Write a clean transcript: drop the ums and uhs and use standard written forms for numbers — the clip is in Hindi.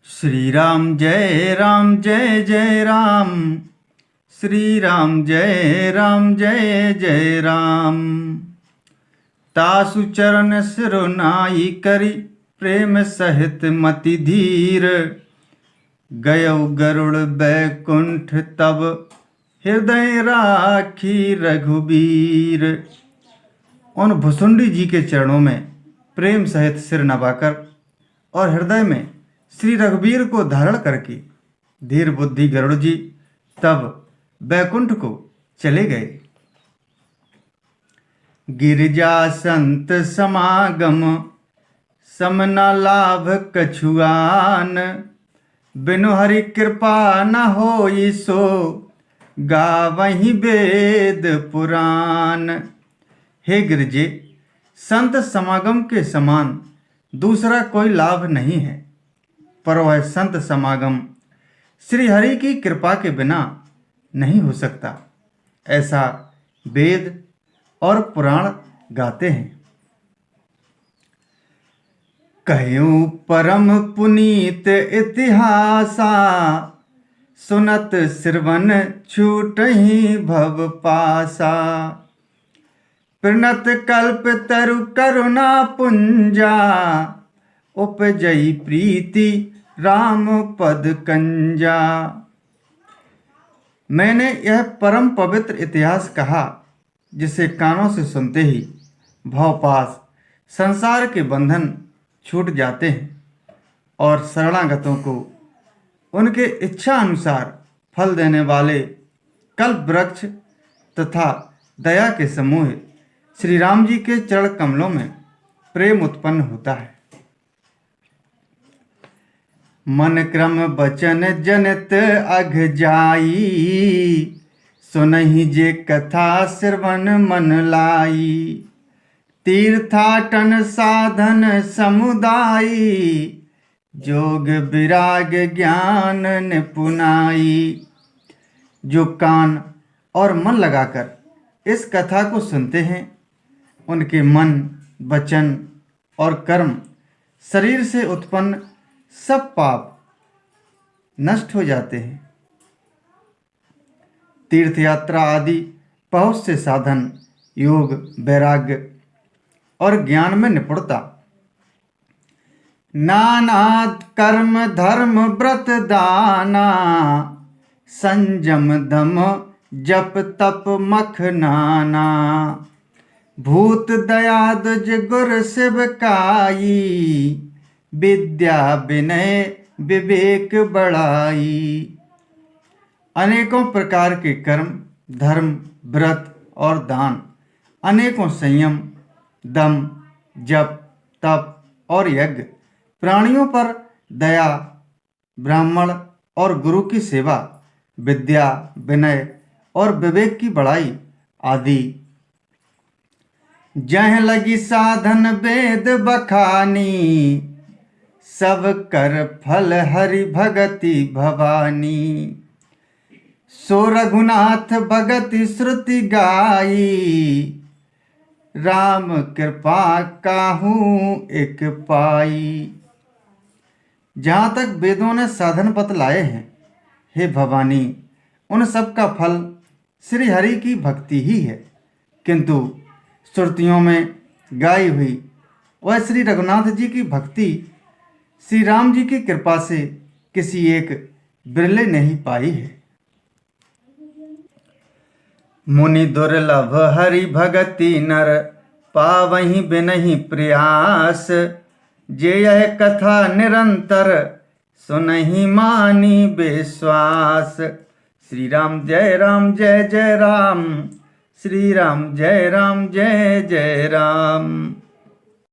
श्री राम जय जय राम। श्री राम जय जय राम। तासु चरण सिरुनाई करी प्रेम सहित मति धीर। गयौ गरुड़ बैकुंठ तब हृदय राखी रघुबीर। उन भुसुंडी जी के चरणों में प्रेम सहित सिर नवाकर और हृदय में श्री रघुबीर को धारण करके धीर बुद्धि गरुड़ जी तब बैकुंठ को चले गए। गिरिजा संत समागम समना लाभ कछुआन। बिनु हरि कृपा न होई सो गावहीं वेद पुराण। हे गिरिजे, संत समागम के समान दूसरा कोई लाभ नहीं है, पर वह संत समागम श्री हरि की कृपा के बिना नहीं हो सकता, ऐसा वेद और पुराण गाते हैं। कहूँ परम पुनीत इतिहासा, सुनत श्रवण छूटहि भव पासा। प्रणत कल्प तरु करुणा पुंजा, उपजई प्रीति राम पद कंजा। मैंने यह परम पवित्र इतिहास कहा, जिसे कानों से सुनते ही भवपास संसार के बंधन छूट जाते हैं और शरणागतों को उनके इच्छा अनुसार फल देने वाले कल्प वृक्ष तथा दया के समूह श्री राम जी के चरण कमलों में प्रेम उत्पन्न होता है। मन क्रम बचन जनित अघ जाई, सुनहि जे कथा श्रवण मन लाई। तीर्थाटन साधन समुदायी, जोग विराग ज्ञान निपुनाई। जो कान और मन लगाकर इस कथा को सुनते हैं, उनके मन, वचन और कर्म, शरीर से उत्पन्न सब पाप नष्ट हो जाते हैं। तीर्थ यात्रा आदि बहुत से साधन, योग, वैराग्य और ज्ञान में निपुणता, नाना कर्म धर्म व्रत दाना। संयम दम जप तप मख नाना। भूत दया दुज गुर शिवकाई, विद्या विनय विवेक बढ़ाई। अनेकों प्रकार के कर्म, धर्म, व्रत और दान, अनेकों संयम, दम, जप, तप और यज्ञ, प्राणियों पर दया, ब्राह्मण और गुरु की सेवा, विद्या, विनय और विवेक की बढ़ाई आदि। जह लगी साधन वेद बखानी, सब कर फल हरि भगति भवानी। सो रघुनाथ भगति श्रुति गाई, राम कृपा काहूँ एक पाई। जहाँ तक वेदों ने साधन पथ लाए हैं, हे भवानी, उन सब का फल श्री हरि की भक्ति ही है, किंतु श्रुतियों में गाई हुई वह श्री रघुनाथ जी की भक्ति श्री राम जी की कृपा से किसी एक बिरले नहीं पाई है। मुनि दुर्लभ हरि भगति नर, पावहि बिनहि प्रयास। जे यह कथा निरंतर, सुनहि मानी विश्वास। श्री राम जय जय राम। श्री राम जय जय राम।